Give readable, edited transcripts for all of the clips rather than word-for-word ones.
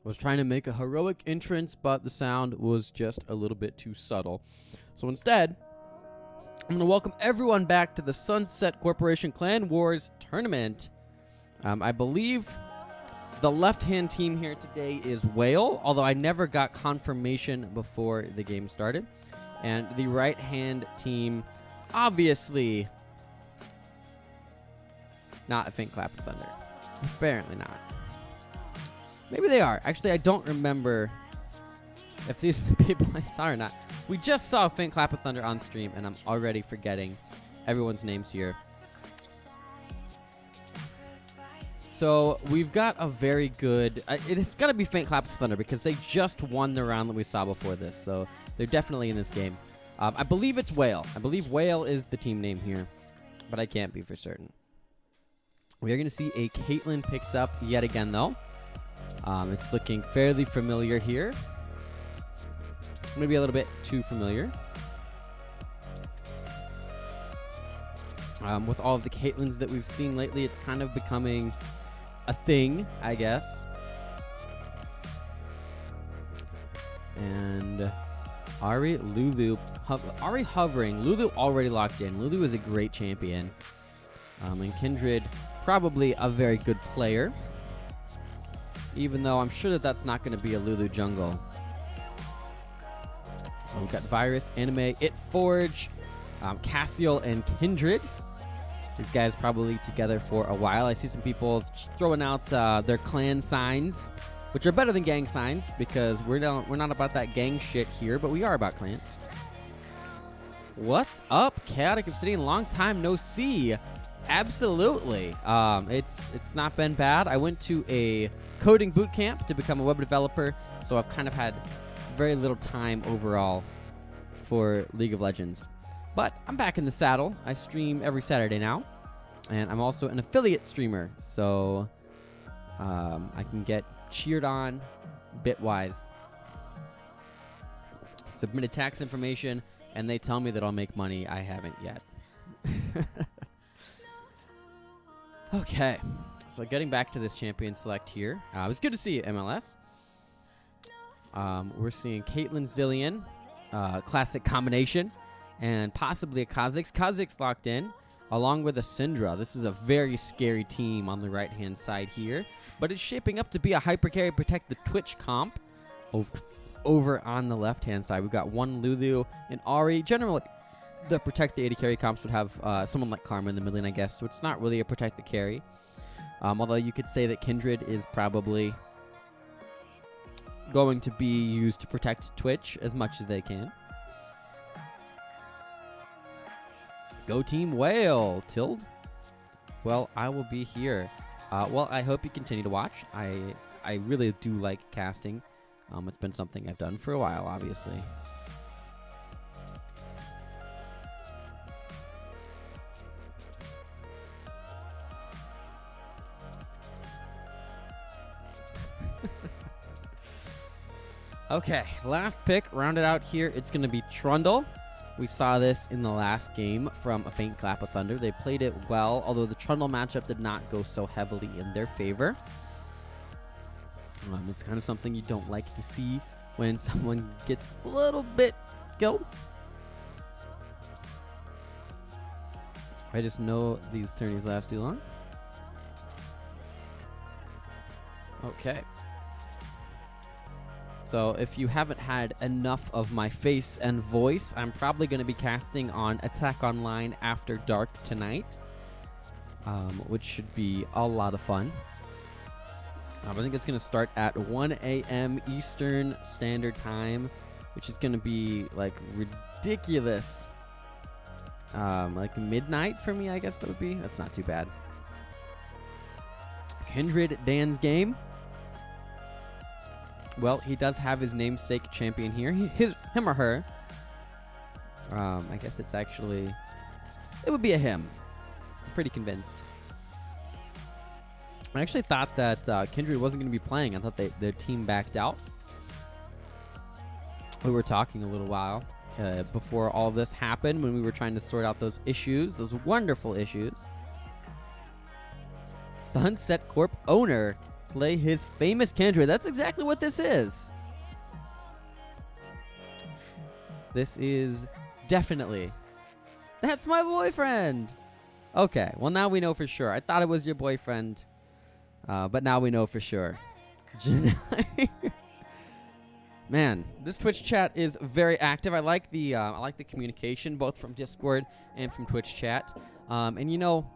Was trying to make a heroic entrance, but the sound was just a little bit too subtle. So instead, I'm going to welcome everyone back to the Sunset Corporation Clan Wars Tournament. I believe the left-hand team here today is Whale, although I never got confirmation before the game started. And the right-hand team, obviously, not a Faint Clap of Thunder. Apparently not. Maybe they are. Actually, I don't remember if these people I saw or not. We just saw Faint Clap of Thunder on stream, and I'm already forgetting everyone's names here. So we've got a very good... it's got to be Faint Clap of Thunder because they just won the round that we saw before this. So they're definitely in this game. I believe it's Whale. I believe Whale is the team name here, but I can't be for certain. We are going to see a Caitlyn picked up yet again, though. It's looking fairly familiar here. Maybe a little bit too familiar. With all of the Caitlyns that we've seen lately, it's kind of becoming a thing, I guess. And Ari, Lulu, Ari hovering. Lulu already locked in. Lulu is a great champion. And Kindred, probably a very good player. Even though I'm sure that that's not going to be a Lulu jungle. So we've got Virus, Anime, It Forge, Cassiel, and Kindred. These guys probably together for a while. I see some people throwing out their clan signs, which are better than gang signs because we're not about that gang shit here, but we are about clans. What's up, Chaotic Obsidian? Long time no see. Absolutely. It's not been bad. I went to a coding boot camp to become a web developer, so I've kind of had very little time overall for League of Legends. But I'm back in the saddle. I stream every Saturday now, and I'm also an affiliate streamer, so I can get cheered on bitwise. Submitted tax information, and they tell me that I'll make money. I haven't yet. Okay, so getting back to this champion select here. It was good to see you, MLS. We're seeing Caitlyn Zillion, classic combination, and possibly a Kha'Zix. Kha'Zix locked in, along with a Syndra. This is a very scary team on the right-hand side here, but it's shaping up to be a hyper carry protect the Twitch comp. Over on the left-hand side, we've got one Lulu and Ari. Generally, the protect the 80 carry comps would have someone like Karma in the middle lane, I guess, so it's not really a protect the carry. Although you could say that Kindred is probably going to be used to protect Twitch as much as they can. Go Team Whale, Tild. Well, I will be here. Well, I hope you continue to watch. I really do like casting. It's been something I've done for a while, obviously. Okay, last pick, rounded out here. It's going to be Trundle. We saw this in the last game from a Faint Clap of Thunder. They played it well, although the Trundle matchup did not go so heavily in their favor. It's kind of something you don't like to see when someone gets a little bit killed. I just know these tourneys last too long. Okay. So if you haven't had enough of my face and voice, I'm probably going to be casting on Attack Online After Dark tonight, which should be a lot of fun. I think it's going to start at 1 a.m. Eastern Standard Time, which is going to be like ridiculous. Like midnight for me, I guess that would be. That's not too bad. Kindred Dan's game. Well, he does have his namesake champion here. Him or her. I guess it's actually... It would be a him. I'm pretty convinced. I actually thought that Kindred wasn't going to be playing. I thought their team backed out. We were talking a little while before all this happened when we were trying to sort out those issues, those wonderful issues. Sunset Corp owner play his famous Kindred. That's exactly what this is. This is definitely... That's my boyfriend! Okay, well now we know for sure. I thought it was your boyfriend, but now we know for sure. Man, this Twitch chat is very active. I like the communication both from Discord and from Twitch chat. And you know,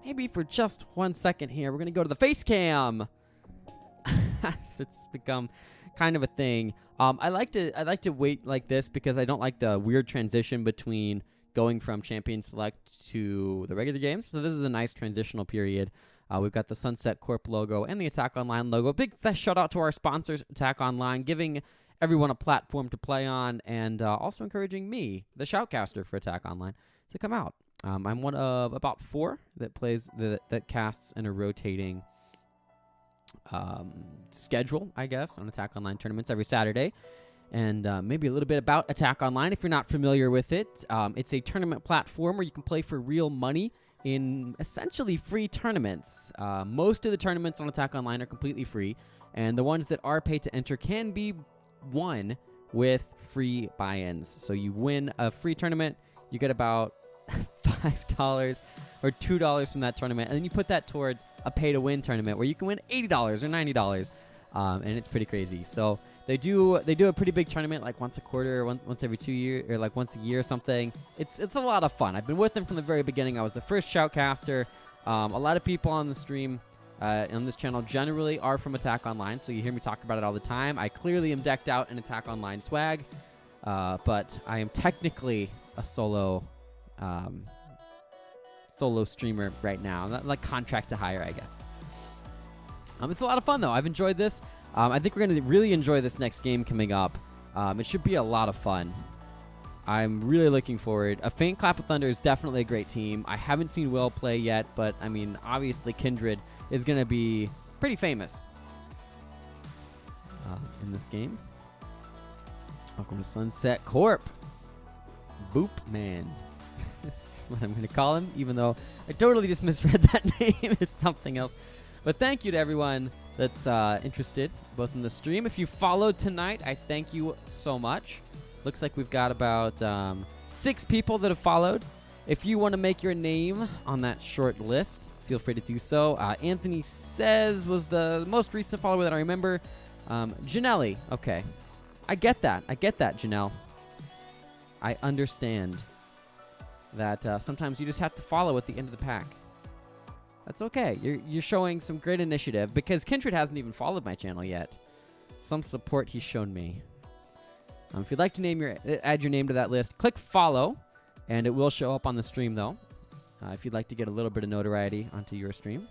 maybe for just 1 second here, we're gonna go to the face cam. It's become kind of a thing. I like to wait like this because I don't like the weird transition between going from Champion Select to the regular games. So this is a nice transitional period. We've got the Sunset Corp logo and the Attack Online logo. Big shout out to our sponsors, Attack Online, giving everyone a platform to play on, and also encouraging me, the shoutcaster for Attack Online, to come out. I'm one of about 4 that casts in a rotating schedule, I guess, on Attack Online tournaments every Saturday. And maybe a little bit about Attack Online if you're not familiar with it. It's a tournament platform where you can play for real money in essentially free tournaments. Most of the tournaments on Attack Online are completely free, and the ones that are paid to enter can be won with free buy-ins. So you win a free tournament, you get about $5 or $2 from that tournament, and then you put that towards a pay-to-win tournament where you can win $80 or $90, and it's pretty crazy. So they do a pretty big tournament, like once a quarter, once every 2 years, or like once a year or something. It's a lot of fun. I've been with them from the very beginning. I was the first shoutcaster. A lot of people on the stream on this channel generally are from Attack Online, so you hear me talk about it all the time. I clearly am decked out in Attack Online swag, but I am technically a solo streamer right now. Not like contract to hire, I guess. It's a lot of fun though. I've enjoyed this. I think we're going to really enjoy this next game coming up. It should be a lot of fun. I'm really looking forward. A Faint Clap of Thunder is definitely a great team. I haven't seen Will play yet, but I mean, obviously Kindred is going to be pretty famous in this game. Welcome to Sunset Corp. Boop Man. That's what I'm going to call him, even though I totally just misread that name. It's something else. But thank you to everyone that's interested, both in the stream. If you followed tonight, I thank you so much. Looks like we've got about 6 people that have followed. If you want to make your name on that short list, feel free to do so. Anthony Says was the most recent follower that I remember. Janelli, okay. I get that, Janelle. I understand that sometimes you just have to follow at the end of the pack. That's okay. You're showing some great initiative because Kindred hasn't even followed my channel yet. Some support he's shown me. If you'd like to add your name to that list, click follow, and it will show up on the stream though. If you'd like to get a little bit of notoriety onto your stream.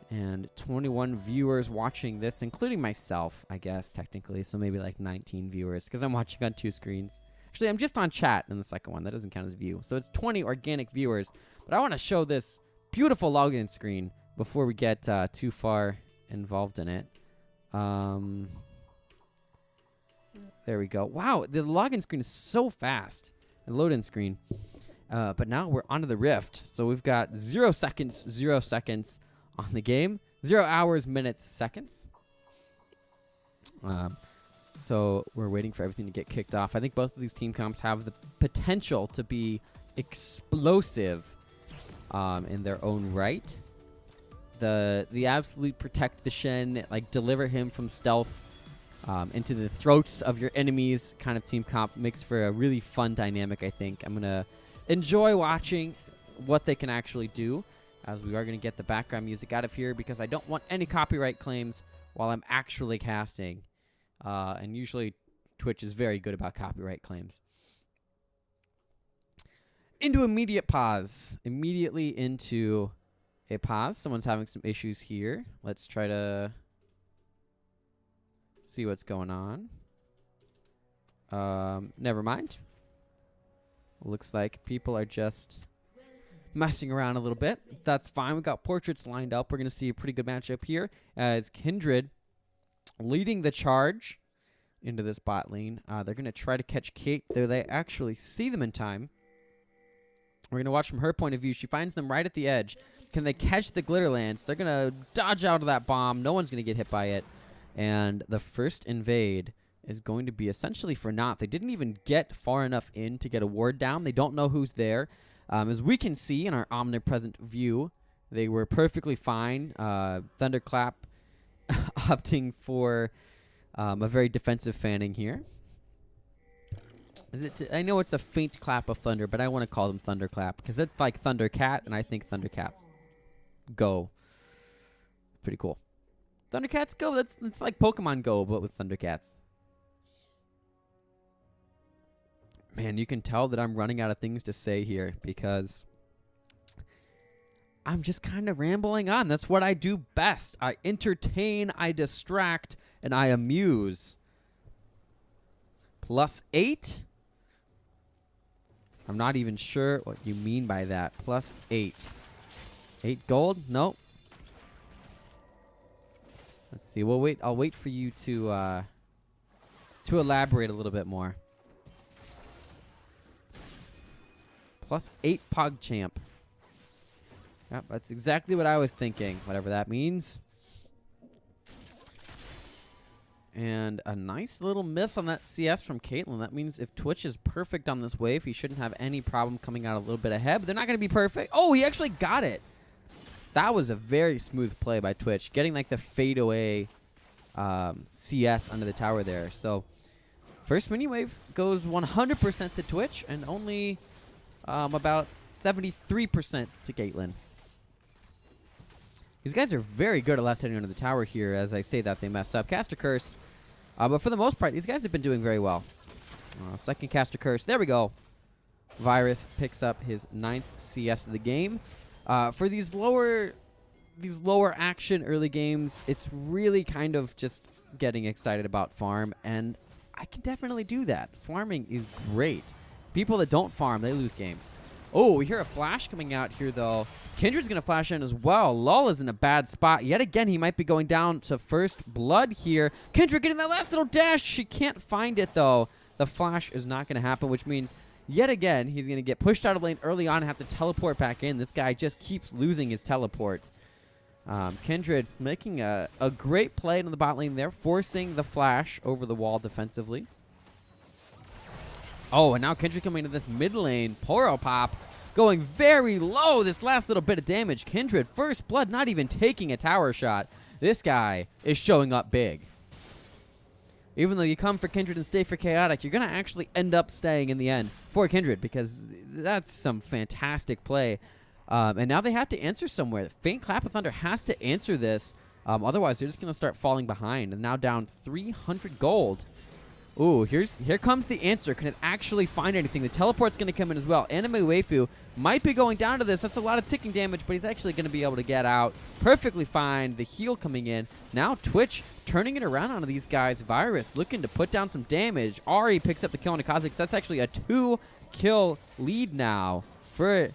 And 21 viewers watching this, including myself, I guess, technically. So maybe like 19 viewers because I'm watching on 2 screens. Actually, I'm just on chat in the second one. That doesn't count as view. So it's 20 organic viewers. But I want to show this beautiful login screen before we get too far involved in it. There we go. Wow, the login screen is so fast. The load-in screen. But now we're onto the Rift. So we've got 0 seconds on the game. 0 hours, minutes, seconds. So we're waiting for everything to get kicked off. I think both of these team comps have the potential to be explosive in their own right. The absolute protect the Shen, like deliver him from stealth into the throats of your enemies kind of team comp makes for a really fun dynamic, I think. I'm going to enjoy watching what they can actually do, as we are going to get the background music out of here because I don't want any copyright claims while I'm actually casting. And usually Twitch is very good about copyright claims. Into immediate pause. Immediately into a pause. Someone's having some issues here. Let's try to see what's going on. Never mind. Looks like people are just messing around a little bit. That's fine. We got portraits lined up. We're going to see a pretty good matchup here as Kindred leading the charge into this bot lane. They're going to try to catch Kate, though they actually see them in time. We're going to watch from her point of view. She finds them right at the edge. Can they catch the glitter lance? They're going to dodge out of that bomb. No one's going to get hit by it. And the first invade is going to be essentially for naught. They didn't even get far enough in to get a ward down. They don't know who's there. As we can see in our omnipresent view, they were perfectly fine. Thunderclap opting for a very defensive fanning here. I know it's a faint clap of thunder, but I want to call them Thunderclap because it's like Thundercat, and I think Thundercats go. Pretty cool. Thundercats go. It's like Pokemon Go, but with Thundercats. Man, you can tell that I'm running out of things to say here because I'm just kind of rambling on. That's what I do best. I entertain, I distract, and I amuse. +8? I'm not even sure what you mean by that. +8. 8 gold? Nope. Let's see. We'll wait. I'll wait for you to elaborate a little bit more. +8 PogChamp. Yep, that's exactly what I was thinking. Whatever that means. And a nice little miss on that CS from Caitlyn. That means if Twitch is perfect on this wave, he shouldn't have any problem coming out a little bit ahead. But they're not going to be perfect. Oh, he actually got it. That was a very smooth play by Twitch. Getting like the fadeaway CS under the tower there. So first mini wave goes 100% to Twitch and only about 73% to Caitlyn. These guys are very good at last hitting under the tower here. As I say that, they mess up. Caster Curse. But for the most part, these guys have been doing very well. Second Caster Curse. There we go. Virus picks up his 9th CS of the game. For these lower action early games, it's really kind of just getting excited about farm. And I can definitely do that. Farming is great. People that don't farm, they lose games. Oh, we hear a flash coming out here, though. Kindred's going to flash in as well. Lull is in a bad spot. Yet again, he might be going down to first blood here. Kindred getting that last little dash. She can't find it, though. The flash is not going to happen, which means, yet again, he's going to get pushed out of lane early on and have to teleport back in. This guy just keeps losing his teleport. Kindred making a great play in the bot lane there, forcing the flash over the wall defensively. Oh, and now Kindred coming into this mid lane. Poro pops, going very low. This last little bit of damage. Kindred, first blood, not even taking a tower shot. This guy is showing up big. Even though you come for Kindred and stay for Chaotic, you're going to actually end up staying in the end for Kindred because that's some fantastic play. And now they have to answer somewhere. Faint Clap of Thunder has to answer this. Otherwise, they're just going to start falling behind. And now down 300 gold. Ooh, here comes the answer. Can it actually find anything? The teleport's going to come in as well. Anime Waifu might be going down to this. That's a lot of ticking damage, but he's actually going to be able to get out perfectly fine. The heal coming in. Now Twitch turning it around onto these guys. Virus looking to put down some damage. Ari picks up the kill on Kha'Zix. That's actually a 2-kill lead now for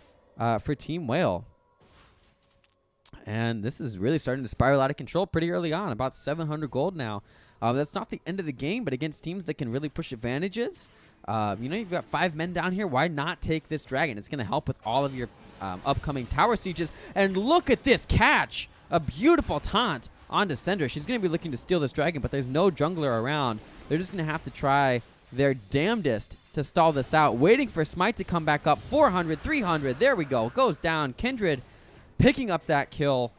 Team Whale. And this is really starting to spiral out of control pretty early on. About 700 gold now. That's not the end of the game, but against teams that can really push advantages, you've got 5 men down here. Why not take this dragon? It's going to help with all of your upcoming tower sieges. And look at this catch. A beautiful taunt onto Syndra. She's going to be looking to steal this dragon, but there's no jungler around. They're just going to have to try their damnedest to stall this out. Waiting for Smite to come back up. 400, 300. There we go. Goes down. Kindred picking up that kill.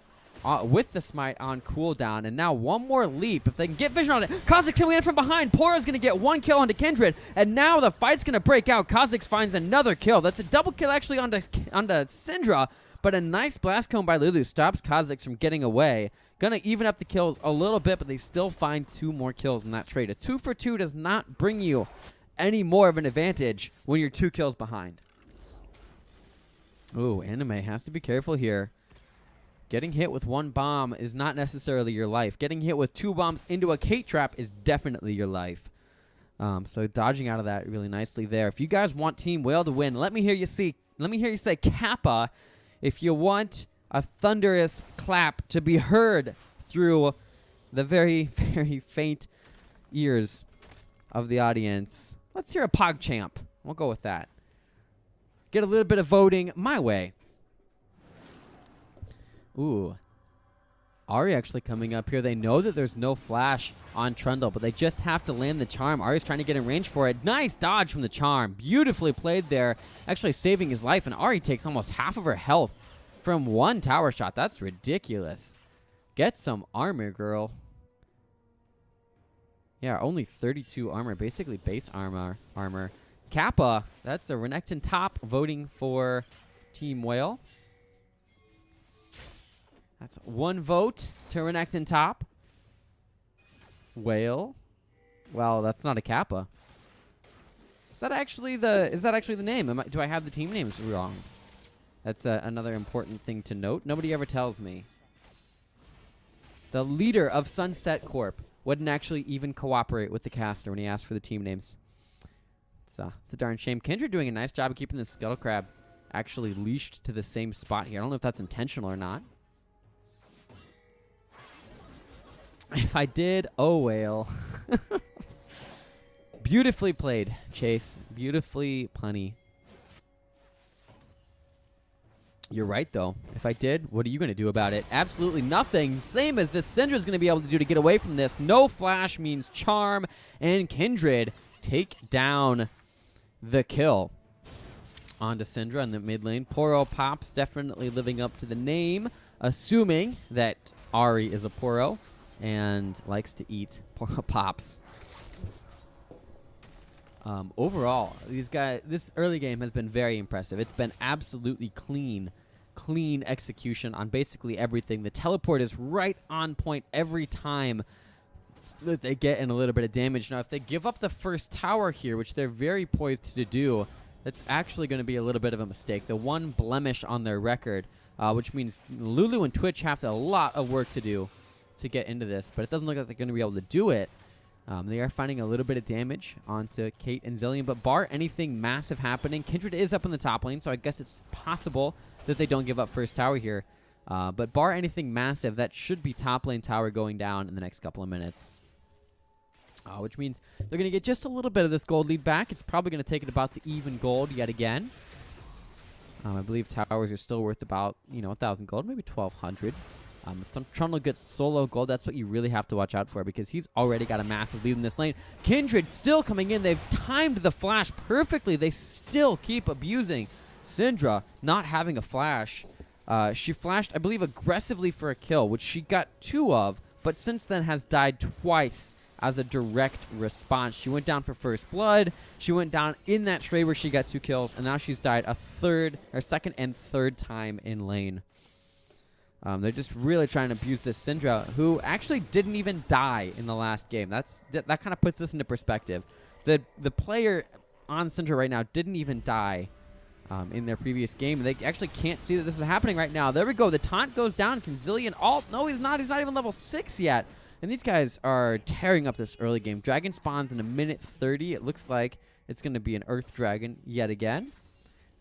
With the Smite on cooldown, and now one more leap. If they can get vision on it, Kha'Zix coming in from behind. Poro's going to get 1 kill onto Kindred, and now the fight's going to break out. Kha'Zix finds another kill. That's a double kill actually onto Syndra, but a nice blast cone by Lulu stops Kha'Zix from getting away. Going to even up the kills a little bit, but they still find 2 more kills in that trade. A 2 for 2 does not bring you any more of an advantage when you're 2 kills behind. Ooh, Anime has to be careful here. Getting hit with 1 bomb is not necessarily your life. Getting hit with 2 bombs into a Kate trap is definitely your life. So dodging out of that really nicely there. If you guys want Team Whale to win, let me hear you say Kappa. If you want a thunderous clap to be heard through the very, very faint ears of the audience, let's hear a PogChamp. We'll go with that. get a little bit of voting my way. Ooh. Ahri actually coming up here. They know that there's no flash on Trundle, but they just have to land the charm. Ahri's trying to get in range for it. Nice dodge from the charm. Beautifully played there, actually saving his life, and Ahri takes almost half of her health from one tower shot. That's ridiculous. Get some armor, girl. Yeah, only 32 armor, basically base armor. Kappa, that's a Renekton top voting for Team Whale. That's 1 vote to Renekton top. Whale. Well, that's not a Kappa. Is that actually the name? Do I have the team names wrong? That's another important thing to note. Nobody ever tells me. The leader of Sunset Corp wouldn't actually even cooperate with the caster when he asked for the team names. It's a darn shame. Kindred doing a nice job of keeping the Scuttle Crab actually leashed to the same spot here. I don't know if that's intentional or not. If I did, oh whale. Beautifully played, Chase. Beautifully punny. You're right, though. If I did, what are you going to do about it? Absolutely nothing. Same as this Syndra's going to be able to do to get away from this. No flash means charm, and Kindred take down the kill. On to Syndra in the mid lane. Poro Pops definitely living up to the name, assuming that Ahri is a Poro and likes to eat Poro Pops. Overall, this early game has been very impressive. It's been absolutely clean execution on basically everything. The teleport is right on point every time that they get in a little bit of damage. Now, if they give up the first tower here, which they're very poised to do, that's actually going to be a little bit of a mistake. The one blemish on their record, which means Lulu and Twitch have a lot of work to do to get into this, but it doesn't look like they're going to be able to do it. They are finding a little bit of damage onto Kate and Zillion, but bar anything massive happening, Kindred is up in the top lane, so I guess it's possible that they don't give up first tower here. But bar anything massive, that should be top lane tower going down in the next couple of minutes. Which means they're going to get just a little bit of this gold lead back. It's probably going to take it about to even gold yet again. I believe towers are still worth about, 1,000 gold, maybe 1,200. If Trundle gets solo gold, that's what you really have to watch out for, because he's already got a massive lead in this lane. Kindred still coming in. They've timed the flash perfectly. They still keep abusing Syndra not having a flash. She flashed, I believe, aggressively for a kill, which she got 2 of, but since then has died twice as a direct response. She went down for first blood. She went down in that trade where she got 2 kills, and now she's died a second and third time in lane. They're just really trying to abuse this Syndra, who actually didn't even die in the last game. That kind of puts this into perspective. The player on Syndra right now didn't even die in their previous game. They actually can't see that this is happening right now. There we go. The taunt goes down. Can Zillion ult? No, he's not. He's not even level 6 yet. And these guys are tearing up this early game. Dragon spawns in a minute 30. It looks like it's going to be an Earth Dragon yet again.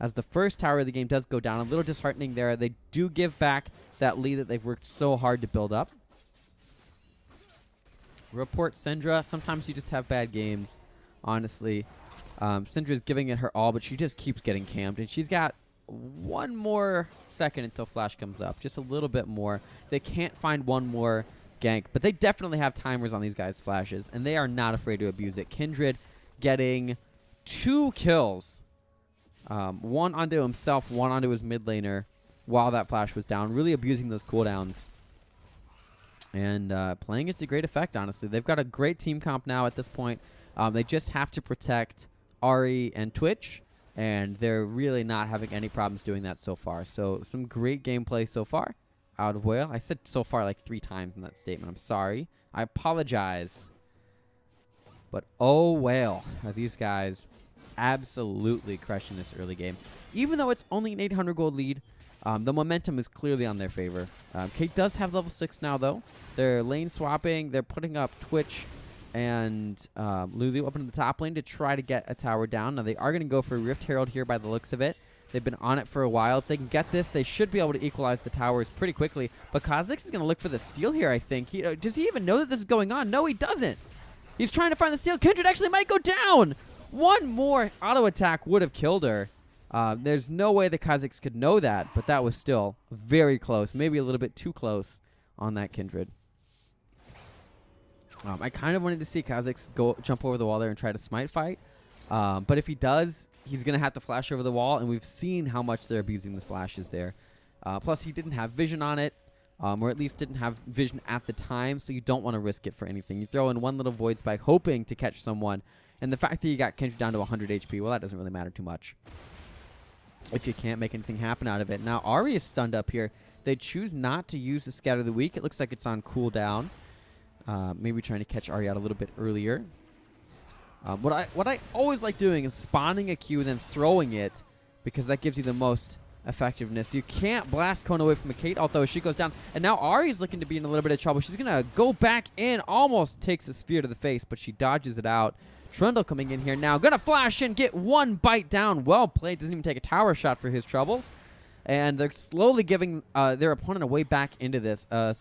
As the first tower of the game does go down, a little disheartening there. They do give back that lead that they've worked so hard to build up. Report Syndra. Sometimes you just have bad games, honestly. Syndra's giving it her all, but she just keeps getting camped. And she's got 1 more second until flash comes up. Just a little bit more. They can't find 1 more gank, but they definitely have timers on these guys' flashes, and they are not afraid to abuse it. Kindred getting 2 kills. 1 onto himself, 1 onto his mid laner while that flash was down. Really abusing those cooldowns. And playing it to great effect, honestly. They've got a great team comp now at this point. They just have to protect Ahri and Twitch, and they're really not having any problems doing that so far. So some great gameplay so far out of Whale. I said so far like 3 times in that statement. I'm sorry. I apologize. But oh, Whale, are these guys absolutely crushing this early game. Even though it's only an 800 gold lead, the momentum is clearly on their favor. Kate does have level 6 now, though. They're lane swapping. They're putting up Twitch and Lulu up into the top lane to try to get a tower down. Now, they are going to go for Rift Herald here by the looks of it. They've been on it for a while. If they can get this, they should be able to equalize the towers pretty quickly. But Kha'Zix is going to look for the steal here, I think. Does he even know that this is going on? No, he doesn't. He's trying to find the steal. Kindred actually might go down. 1 more auto attack would have killed her. There's no way the Kazakhs could know that, but that was still very close. Maybe a little bit too close on that Kindred. I kind of wanted to see Kazakhs jump over the wall there and try to smite fight. But if he does, he's going to have to flash over the wall, and we've seen how much they're abusing the flashes there. Plus, he didn't have vision on it, or at least didn't have vision at the time, so you don't want to risk it for anything. You throw in one little void spike hoping to catch someone, and the fact that you got Kindred down to 100 HP, well, that doesn't really matter too much if you can't make anything happen out of it. Now, Ahri is stunned up here. They choose not to use the Scatter of the Weak. It looks like it's on cooldown. Maybe trying to catch Ahri out a little bit earlier. What I always like doing is spawning a Q and then throwing it, because that gives you the most effectiveness. You can't blast Kona away from a Kate, although she goes down. And now Ahri's looking to be in a little bit of trouble. She's going to go back in, almost takes a spear to the face, but she dodges it out. Trundle coming in here now. Gonna flash in, get one bite down. Well played. Doesn't even take a tower shot for his troubles. And they're slowly giving their opponent a way back into this. A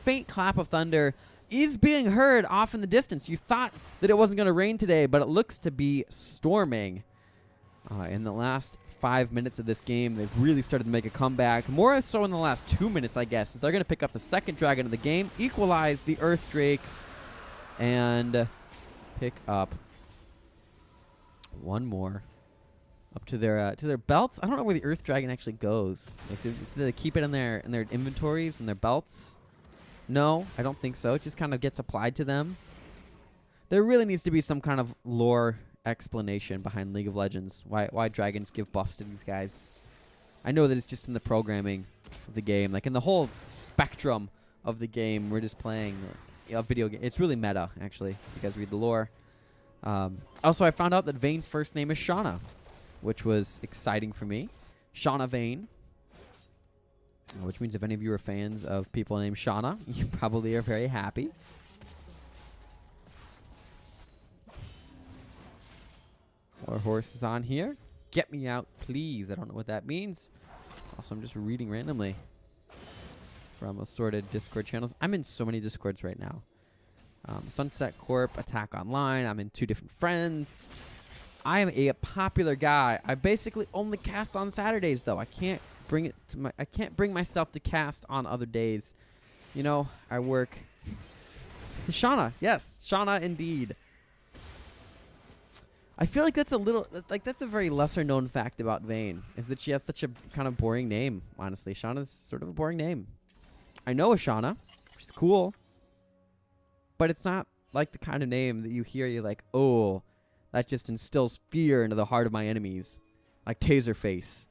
faint clap of thunder is being heard off in the distance. You thought that it wasn't going to rain today, but it looks to be storming. In the last 5 minutes of this game, they've really started to make a comeback. More so in the last 2 minutes, I guess, as they're going to pick up the second dragon of the game, equalize the Earth Drakes, and pick up one more up to their belts. I don't know where the Earth Dragon actually goes. Like, do they keep it in their inventories and their belts? No, I don't think so. It just kind of gets applied to them. There really needs to be some kind of lore explanation behind League of Legends. Why dragons give buffs to these guys. I know that it's just in the programming of the game. Like, in the whole spectrum of the game, we're just playing a video game. It's really meta, actually, if you guys read the lore. Also, I found out that Vayne's first name is Shauna, which was exciting for me. Shauna Vayne. Which means if any of you are fans of people named Shauna, you probably are very happy. More horses on here. Get me out, please. I don't know what that means. Also, I'm just reading randomly from assorted Discord channels. I'm in so many Discords right now. Sunset Corp, Attack Online. I'm in 2 different friends. I am a popular guy. I basically only cast on Saturdays, though. I can't bring myself to cast on other days. You know, I work. Shauna, yes, Shauna indeed. I feel like that's a very lesser known fact about Vayne, is that she has such a kind of boring name. Honestly, Shauna's sort of a boring name. I know a Shauna, she's cool, but it's not like the kind of name that you hear. You're like, oh, that just instills fear into the heart of my enemies, like Taserface.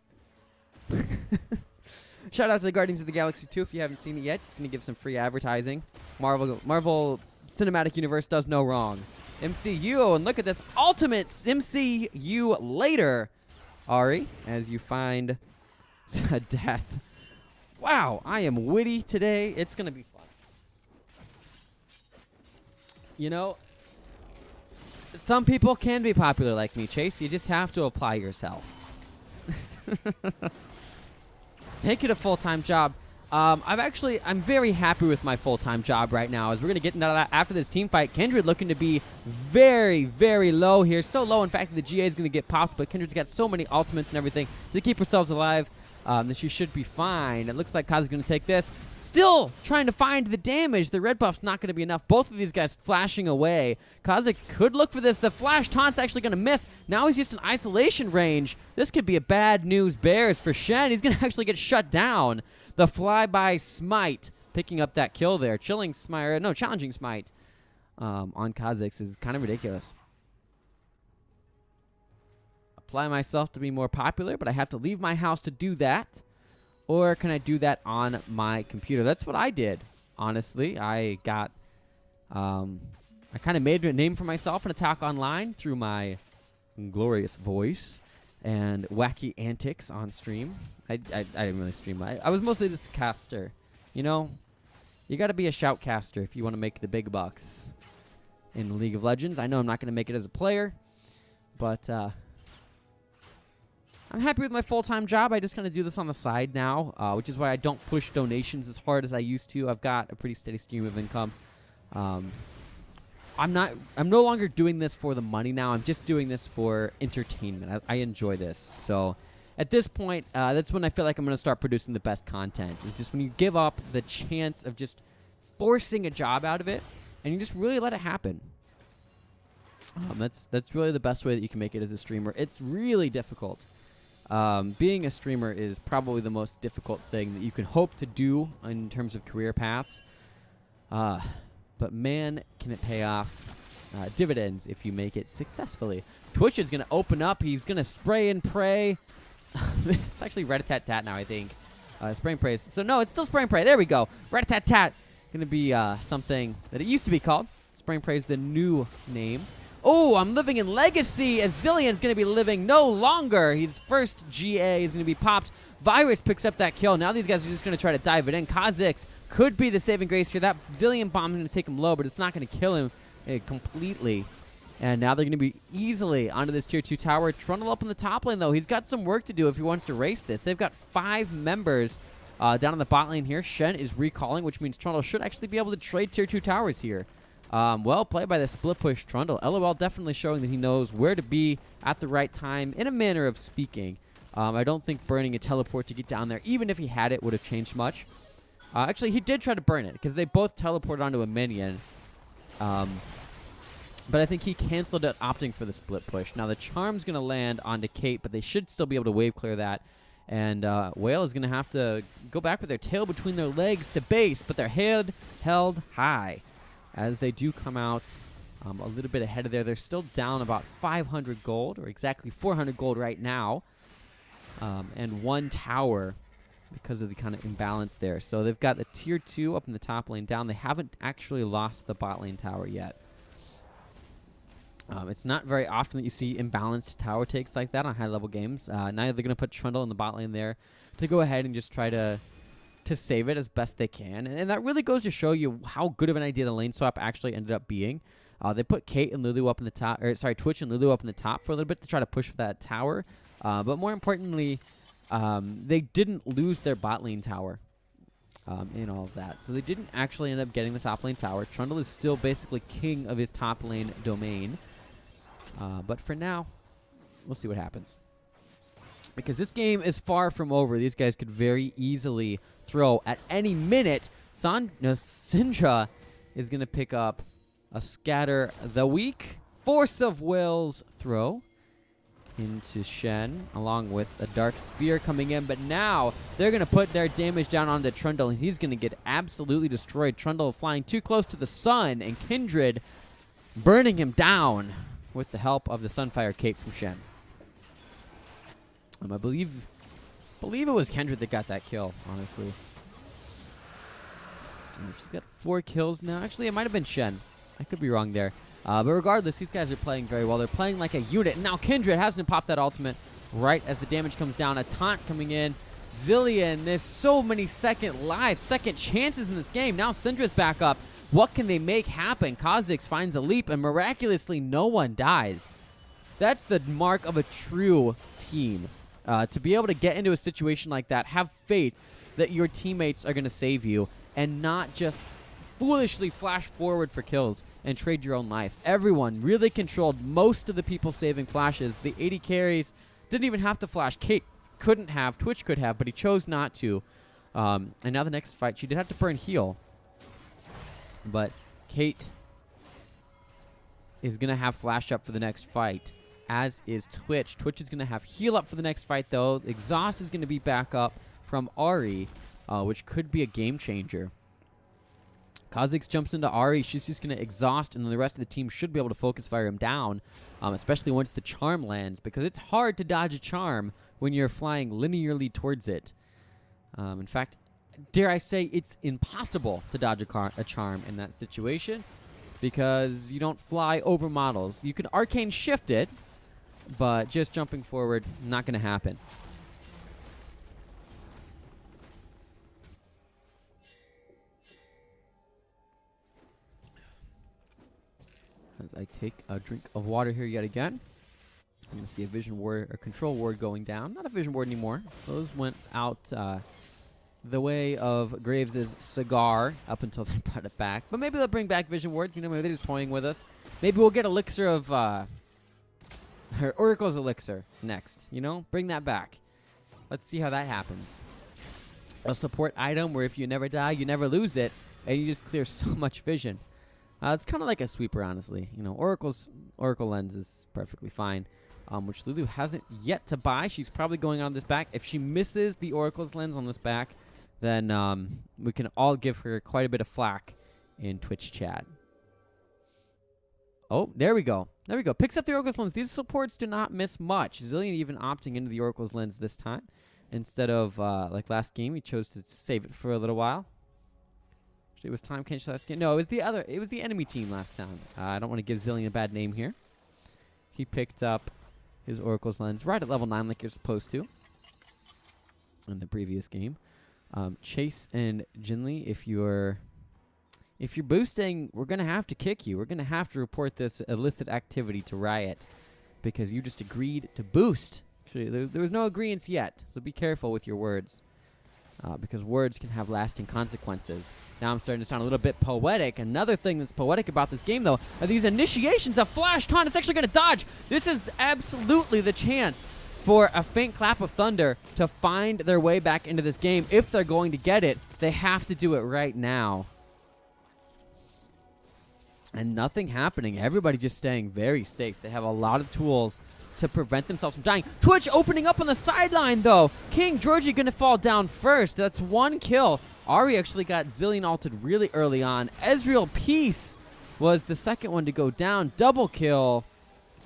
Shout out to the Guardians of the Galaxy 2 if you haven't seen it yet. Just gonna give some free advertising. Marvel Cinematic Universe does no wrong. MCU, and look at this ultimate MCU later, Ahri, as you find a death. Wow, I am witty today. It's gonna be fun. You know, some people can be popular like me, Chase. You just have to apply yourself. Make it a full-time job. I'm very happy with my full-time job right now, as we're going to get into that after this team fight. Kindred looking to be very, very low here. So low, in fact, that the GA is going to get popped, but Kindred's got so many ultimates and everything to keep herself alive that she should be fine. It looks like Kaz is going to take this. Still trying to find the damage. The red buff's not going to be enough. Both of these guys flashing away. Kha'Zix could look for this. The flash taunt's actually going to miss. Now he's just in isolation range. This could be a bad news bears for Shen. He's going to actually get shut down. The flyby smite picking up that kill there. Challenging smite on Kha'Zix is kind of ridiculous. Apply myself to be more popular, but I have to leave my house to do that. Or can I do that on my computer? That's what I did, honestly. I kind of made a name for myself in Attack Online through my glorious voice and wacky antics on stream. I didn't really stream. I was mostly just a caster. You know, you got to be a shoutcaster if you want to make the big bucks in League of Legends. I know I'm not going to make it as a player, but I'm happy with my full-time job. I just kind of do this on the side now, which is why I don't push donations as hard as I used to. I've got a pretty steady stream of income. I'm no longer doing this for the money now. I'm just doing this for entertainment. I enjoy this. So at this point, that's when I feel like I'm going to start producing the best content. It's just when you give up the chance of just forcing a job out of it and you just really let it happen. That's really the best way that you can make it as a streamer. It's really difficult. Being a streamer is probably the most difficult thing that you can hope to do in terms of career paths. But man, can it pay off dividends if you make it successfully. Twitch is going to open up. He's going to spray and pray. It's actually rat-a-tat-tat now, I think. Spray and pray. So, no, it's still spray and pray. There we go. Rat-a-tat-tat. Going to be something that it used to be called. Spray and pray is the new name. Oh, I'm living in Legacy. As Zillion's going to be living no longer. His first GA is going to be popped. Virus picks up that kill. Now these guys are just going to try to dive it in. Kha'Zix could be the saving grace here. That Zillion bomb is going to take him low, but it's not going to kill him completely. And now they're going to be easily onto this tier 2 tower. Trundle up in the top lane, though. He's got some work to do if he wants to race this. They've got 5 members down in the bot lane here. Shen is recalling, which means Trundle should actually be able to trade tier 2 towers here. Well played by the split push Trundle. LOL definitely showing that he knows where to be at the right time, in a manner of speaking. I don't think burning a teleport to get down there, even if he had it, would have changed much. Actually, he did try to burn it, because they both teleported onto a minion. But I think he canceled it, opting for the split push. Now, the charm's going to land onto Kate, but they should still be able to wave clear that. And Whale is going to have to go back with their tail between their legs to base, but their head held high. As they do come out a little bit ahead of there. They're still down about 500 gold, or exactly 400 gold right now. And 1 tower because of the kind of imbalance there. So they've got the tier 2 up in the top lane down. They haven't actually lost the bot lane tower yet. It's not very often that you see imbalanced tower takes like that on high-level games. Now they're going to put Trundle in the bot lane there to go ahead and just try to save it as best they can. And that really goes to show you how good of an idea the lane swap actually ended up being. They put Kate and Lulu up in the top, or sorry, Twitch and Lulu up in the top for a little bit to try to push for that tower. But more importantly, they didn't lose their bot lane tower in all of that. So they didn't actually end up getting the top lane tower. Trundle is still basically king of his top lane domain. But for now, we'll see what happens. Because this game is far from over. These guys could very easily throw at any minute. Syndra is going to pick up a Scatter the Weak. Force of Will's throw into Shen, along with a Dark Spear coming in. But now they're going to put their damage down onto Trundle, and he's going to get absolutely destroyed. Trundle flying too close to the sun, and Kindred burning him down with the help of the Sunfire Cape from Shen. I believe it was Kindred that got that kill, honestly. She's got 4 kills now. Actually, it might have been Shen. I could be wrong there. But regardless, these guys are playing very well. They're playing like a unit. And now Kindred hasn't popped that ultimate right as the damage comes down. A taunt coming in. Zillion, there's so many second chances in this game. Now Syndra's back up. What can they make happen? Kha'Zix finds a leap, and miraculously no one dies. That's the mark of a true team. To be able to get into a situation like that, have faith that your teammates are going to save you, and not just foolishly flash forward for kills and trade your own life. Everyone really controlled most of the people saving flashes. The 80 carries didn't even have to flash. Kate couldn't have. Twitch could have, but he chose not to. And now the next fight, she did have to burn heal. But Kate is going to have flash up for the next fight, as is Twitch. Twitch is going to have heal up for the next fight, though. Exhaust is going to be back up from Ahri, which could be a game changer. Kha'Zix jumps into Ahri. She's just going to exhaust, and then the rest of the team should be able to focus fire him down, especially once the charm lands, because it's hard to dodge a charm when you're flying linearly towards it. In fact, dare I say, it's impossible to dodge a charm in that situation, because you don't fly over models. You can arcane shift it, but just jumping forward, not going to happen. As I take a drink of water here yet again. I'm going to see a vision ward or control ward going down. Not a vision ward anymore. Those went out the way of Graves' cigar up until they brought it back. But maybe they'll bring back Vision Wards. You know, maybe they're just toying with us. Maybe we'll get Elixir of... her Oracle's Elixir next. You know? Bring that back. Let's see how that happens. A support item where if you never die, you never lose it. And you just clear so much vision. It's kind of like a sweeper, honestly. You know, Oracle Lens is perfectly fine. Which Lulu hasn't yet to buy. She's probably going on this back. If she misses the Oracle's Lens on this back, then we can all give her quite a bit of flack in Twitch chat. Oh, there we go. There we go. Picks up the Oracle's Lens. These supports do not miss much. Zillion even opting into the Oracle's Lens this time. Instead of, like last game, he chose to save it for a little while. Actually, it was Time Kench last game. No, it was the enemy team last time. I don't want to give Zillion a bad name here. He picked up his Oracle's Lens right at level 9 like you're supposed to in the previous game. Chase and Jinli, if you're boosting, we're going to have to kick you. We're going to have to report this illicit activity to Riot because you just agreed to boost. Actually, there was no agreement yet, so be careful with your words because words can have lasting consequences. Now I'm starting to sound a little bit poetic. Another thing that's poetic about this game, though, are these initiations of Flash Taunt. It's actually going to dodge. This is absolutely the chance for a faint clap of thunder to find their way back into this game. If they're going to get it, they have to do it right now. And nothing happening. Everybody just staying very safe. They have a lot of tools to prevent themselves from dying. Twitch opening up on the sideline, though. King Georgie going to fall down first. That's one kill. Ari actually got Zillion ulted really early on. Ezreal Peace was the second one to go down. Double kill.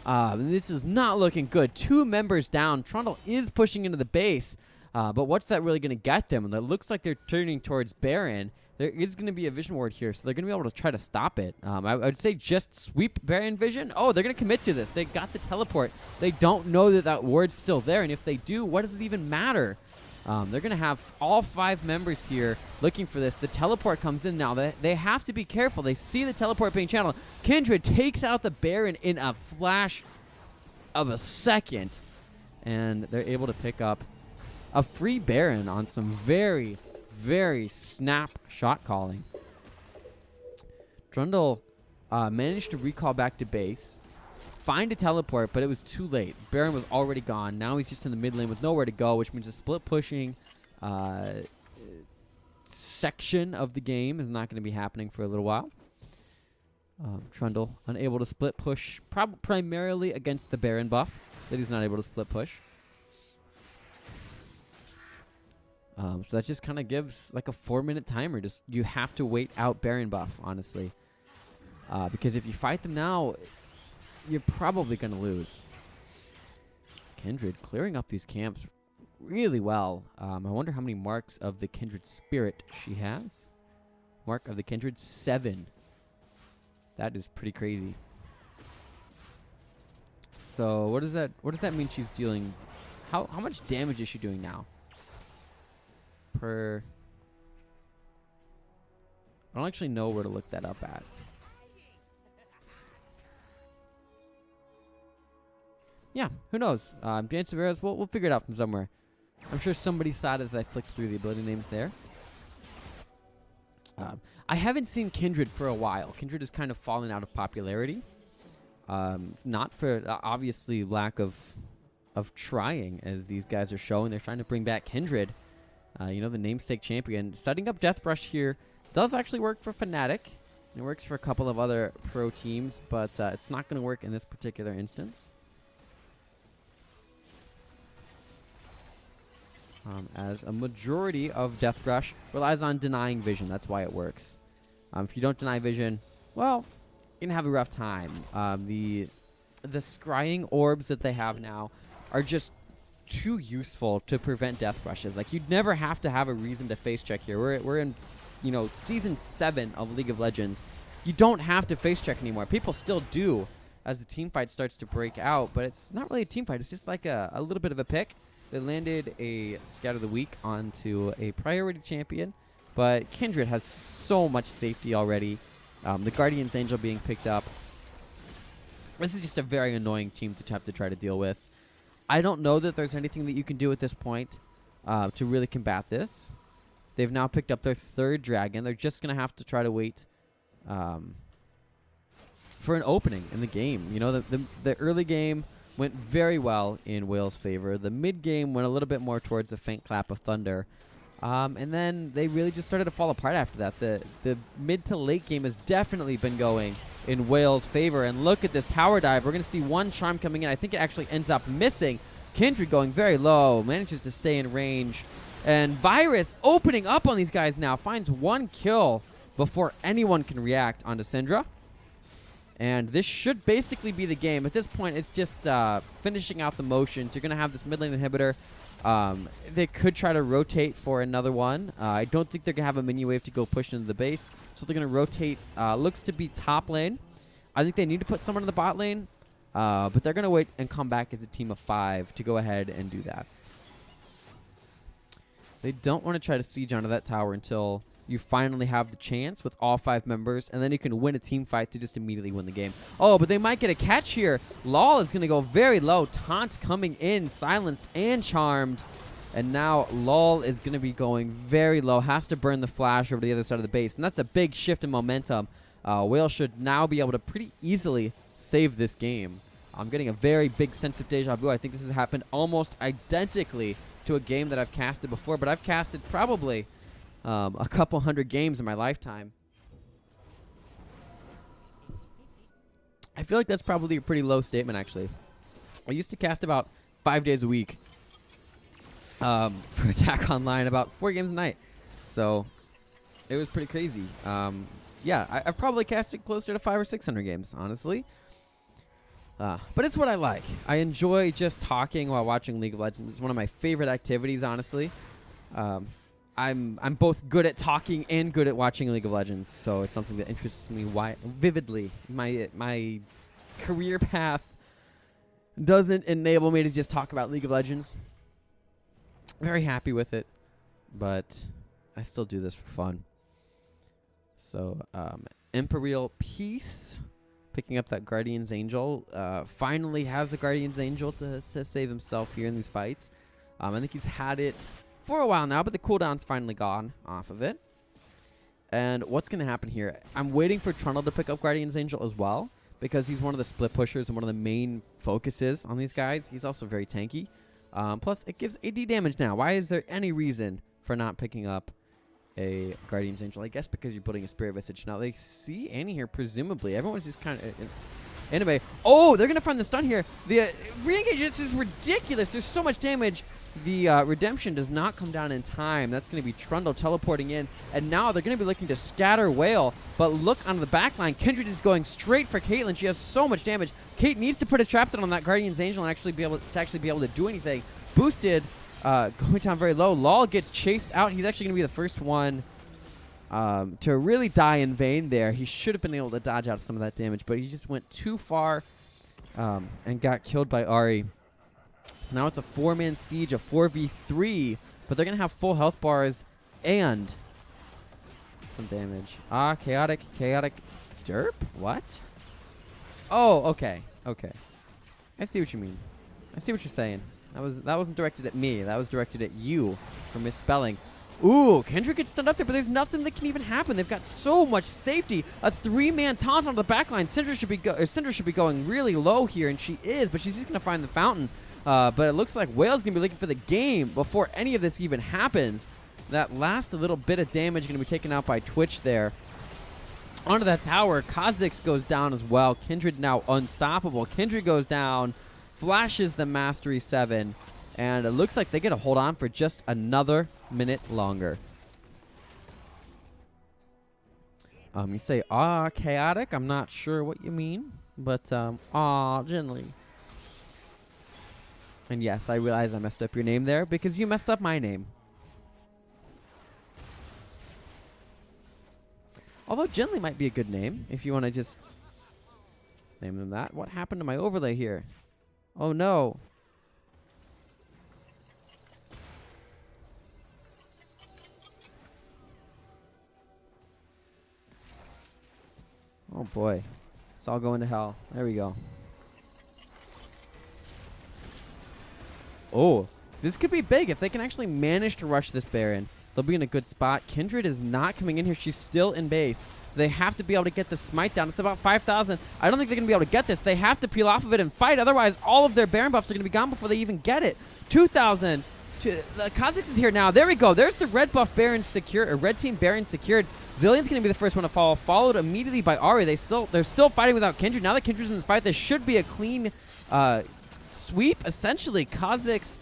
This is not looking good. 2 members down. Trundle is pushing into the base. But what's that really going to get them? And it looks like they're turning towards Baron. There is going to be a Vision Ward here, so they're going to be able to try to stop it. I would say just sweep Baron Vision. Oh, they're going to commit to this. They got the teleport. They don't know that that ward's still there, and if they do, what does it even matter? They're going to have all 5 members here looking for this. The teleport comes in now. They have to be careful. They see the teleport being channeled. Kindred takes out the Baron in a flash of a second, and they're able to pick up a free Baron on some very, very snap shot calling. Trundle managed to recall back to base, find a teleport, but it was too late. Baron was already gone. Now he's just in the mid lane with nowhere to go, which means the split pushing section of the game is not going to be happening for a little while. Trundle unable to split push, primarily against the Baron buff that he's not able to split push. So that just kind of gives like a 4-minute timer. Just you have to wait out Baron buff, honestly, because if you fight them now, you're probably going to lose. Kindred clearing up these camps really well. I wonder how many marks of the Kindred Spirit she has. Mark of the Kindred, 7. That is pretty crazy. So what does that mean she's dealing? How much damage is she doing now? I don't actually know where to look that up at. Yeah, who knows? Dance of Arrows, we'll figure it out from somewhere. I'm sure somebody saw it as I flicked through the ability names there. I haven't seen Kindred for a while. Kindred has kind of fallen out of popularity. Not for obviously lack of trying, as these guys are showing. They're trying to bring back Kindred. You know, the namesake champion. Setting up Death Brush here does actually work for Fnatic. It works for a couple of other pro teams, but it's not going to work in this particular instance. As a majority of Death Brush relies on denying vision. That's why it works. If you don't deny vision, well, you're going to have a rough time. The scrying orbs that they have now are just too useful to prevent death rushes. Like, you'd never have to have a reason to face check here. We're in, you know, season 7 of League of Legends. You don't have to face check anymore. People still do as the team fight starts to break out, but it's not really a team fight. It's just like a little bit of a pick. They landed a Scout of the Week onto a priority champion, but Kindred has so much safety already. The Guardian's Angel being picked up. This is just a very annoying team to have to try to deal with. I don't know that there's anything that you can do at this point to really combat this. They've now picked up their 3rd dragon. They're just going to have to try to wait for an opening in the game. You know, the early game went very well in Wales' favor. The mid game went a little bit more towards a faint clap of thunder. And then they really just started to fall apart after that. The mid to late game has definitely been going in Wales' favor. And look at this tower dive. We're going to see one charm coming in. I think it actually ends up missing. Kindred going very low, manages to stay in range. And Virus opening up on these guys now. Finds 1 kill before anyone can react onto Syndra. And this should basically be the game. At this point, it's just finishing out the motions. You're going to have this mid lane inhibitor. They could try to rotate for another one. I don't think they're going to have a minion wave to go push into the base. So they're going to rotate. Looks to be top lane. I think they need to put someone in the bot lane. But they're going to wait and come back as a team of 5 to go ahead and do that. They don't want to try to siege onto that tower until you finally have the chance with all 5 members, and then you can win a team fight to just immediately win the game. Oh, but they might get a catch here. Law is going to go very low. Taunt coming in, silenced and charmed. And now Lol is going to be going very low. Has to burn the flash over to the other side of the base, and that's a big shift in momentum. Wales should now be able to pretty easily save this game. I'm getting a very big sense of deja vu. I think this has happened almost identically to a game that I've casted before, but I've casted probably a couple hundred games in my lifetime. I feel like that's probably a pretty low statement, actually. I used to cast about 5 days a week for Attack Online, about 4 games a night. So it was pretty crazy. Yeah, I've probably casted closer to 500 or 600 games, honestly. But it's what I like. I enjoy just talking while watching League of Legends. It's one of my favorite activities, honestly. I'm both good at talking and good at watching League of Legends, so it's something that interests me vividly. My career path doesn't enable me to just talk about League of Legends. Very happy with it, but I still do this for fun. So, Imperial Peace, picking up that Guardian's Angel, finally has the Guardian's Angel to save himself here in these fights. I think he's had it for a while now, but the cooldown's finally gone off of it. And what's going to happen here? I'm waiting for Trundle to pick up Guardian's Angel as well, because he's one of the split pushers and one of the main focuses on these guys. He's also very tanky. Plus, it gives AD damage now. Why is there any reason for not picking up a Guardian's Angel? I guess because you're putting a Spirit Visage. Now, they see Annie here, presumably. Everyone's just kind of... Anyway, oh, they're going to find the stun here. The re-engage is ridiculous. There's so much damage. The redemption does not come down in time. That's going to be Trundle teleporting in. And now they're going to be looking to scatter Whale. But look on the back line. Kindred is going straight for Caitlyn. She has so much damage. Kate needs to put a trap down on that Guardian's Angel and actually be able to do anything. Boosted, going down very low. Lol gets chased out. He's actually going to be the first one to really die in vain there. He should have been able to dodge out some of that damage, but he just went too far and got killed by Ahri. So now it's a 4-man siege, a 4v3, but they're going to have full health bars and some damage. Chaotic derp? What? Oh, okay. I see what you mean. I see what you're saying. That wasn't directed at me. That was directed at you for misspelling. Ooh, Kendrick gets stunned up there, but there's nothing that can even happen. They've got so much safety. A 3-man taunt on the backline. Syndra should be going really low here, and she is, but she's just going to find the fountain. But it looks like Whale's going to be looking for the game before any of this even happens. That last little bit of damage going to be taken out by Twitch there. Onto that tower, Kha'Zix goes down as well. Kindred now unstoppable. Kindred goes down, flashes the Mastery 7, and it looks like they get to hold on for just another minute longer. You say, chaotic? I'm not sure what you mean, but, gently. And yes, I realize I messed up your name there because you messed up my name. Although Gently might be a good name if you want to just name them that. What happened to my overlay here? Oh, no. Oh, boy. It's all going to hell. There we go. Oh, this could be big if they can actually manage to rush this Baron. they'll be in a good spot. Kindred is not coming in here. She's still in base. They have to be able to get the smite down. It's about 5,000. I don't think they're going to be able to get this. They have to peel off of it and fight. Otherwise, all of their Baron buffs are going to be gone before they even get it. 2,000. The Kha'Zix is here now. There we go. There's the red buff Baron secured, or red team Baron secured. Zillion's going to be the first one to fall, followed immediately by Ahri. They're still fighting without Kindred. Now that Kindred's in this fight, this should be a clean sweep, essentially. Kha'Zix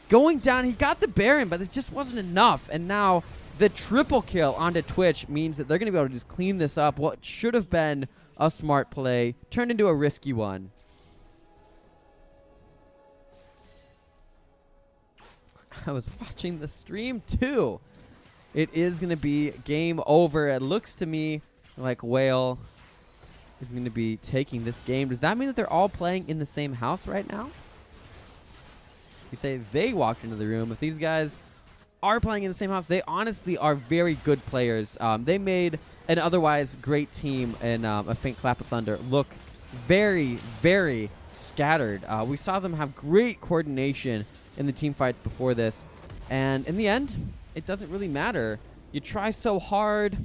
going down. He got the Baron, but it just wasn't enough. And now the triple kill onto Twitch means that they're going to be able to just clean this up. What should have been a smart play turned into a risky one. I was watching the stream too. It is going to be game over. It looks to me like Whale is going to be taking this game. Does that mean that they're all playing in the same house right now? You say they walked into the room. If these guys are playing in the same house, they honestly are very good players. They made an otherwise great team in a Faint Clap of Thunder look very, very scattered. We saw them have great coordination in the team fights before this, and in the end, it doesn't really matter. You try so hard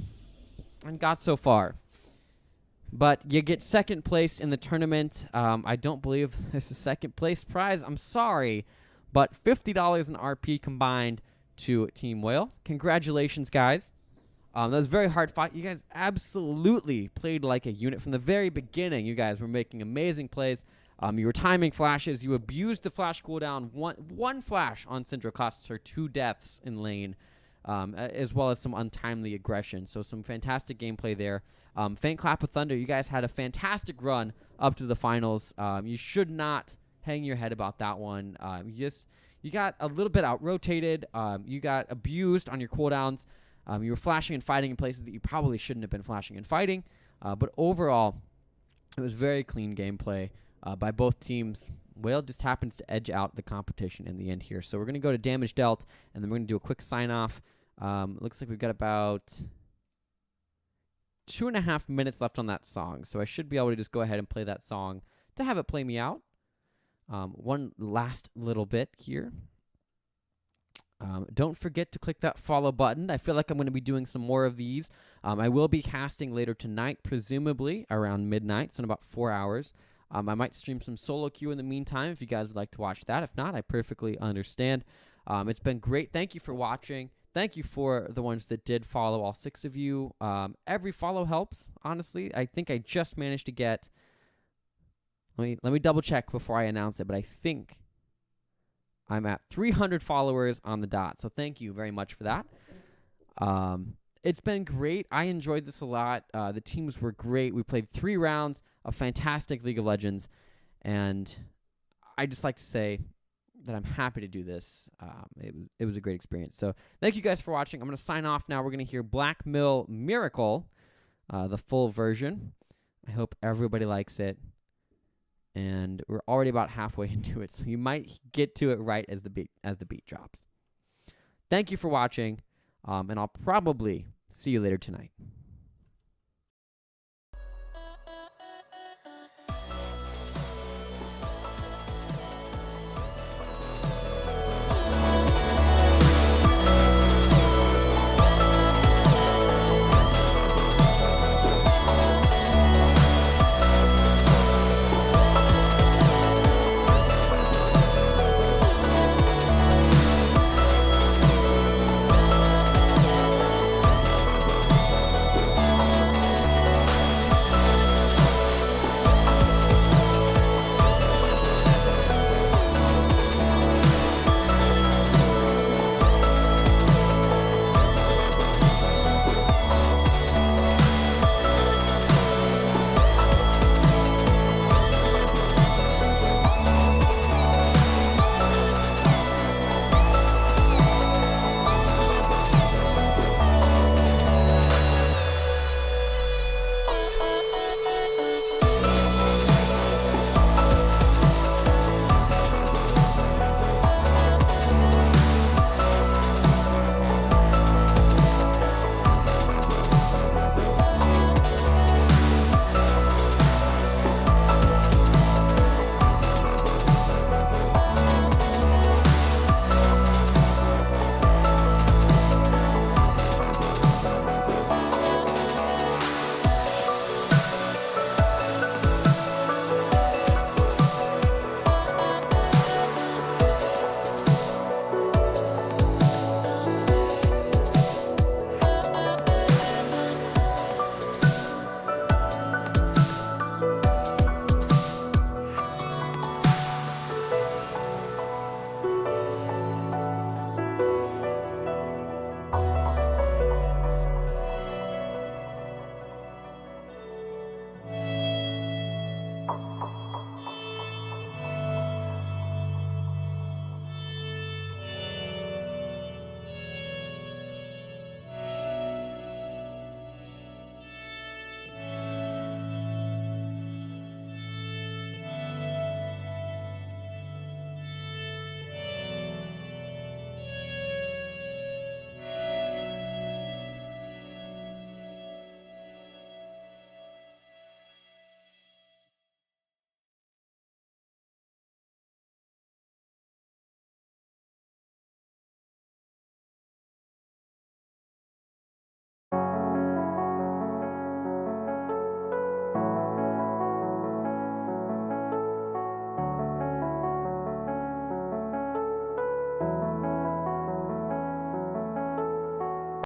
and got so far, but you get second place in the tournament. I don't believe there's a second place prize. I'm sorry, but $50 in RP combined to Team Whale. Congratulations, guys. That was a very hard fight. You guys absolutely played like a unit from the very beginning. You guys were making amazing plays. You were timing flashes. You abused the flash cooldown. One flash on Syndra costs her 2 deaths in lane, as well as some untimely aggression. So some fantastic gameplay there. Faint Clap of Thunder, you guys had a fantastic run up to the finals. You should not hang your head about that one. You got a little bit out-rotated. You got abused on your cooldowns. You were flashing and fighting in places that you probably shouldn't have been flashing and fighting. But overall, it was very clean gameplay by both teams. Whale just happens to edge out the competition in the end here. So we're going to go to damage dealt, and then we're going to do a quick sign-off. Looks like we've got about 2.5 minutes left on that song. So I should be able to just go ahead and play that song to have it play me out. One last little bit here. Don't forget to click that follow button. I feel like I'm going to be doing some more of these. I will be casting later tonight, presumably around midnight, so in about 4 hours. I might stream some solo queue in the meantime if you guys would like to watch that. If not, I perfectly understand. It's been great. Thank you for watching. Thank you for the ones that did follow, all 6 of you. Every follow helps, honestly. I think I just managed to get... Let me double check before I announce it, but I think I'm at 300 followers on the dot. So thank you very much for that. It's been great. I enjoyed this a lot. The teams were great. We played 3 rounds of fantastic League of Legends, and I just like to say that I'm happy to do this. It was a great experience. So thank you guys for watching. I'm going to sign off now. We're going to hear Black Mill Miracle, the full version. I hope everybody likes it. And we're already about halfway into it, so you might get to it right as the beat drops. Thank you for watching, and I'll probably see you later tonight.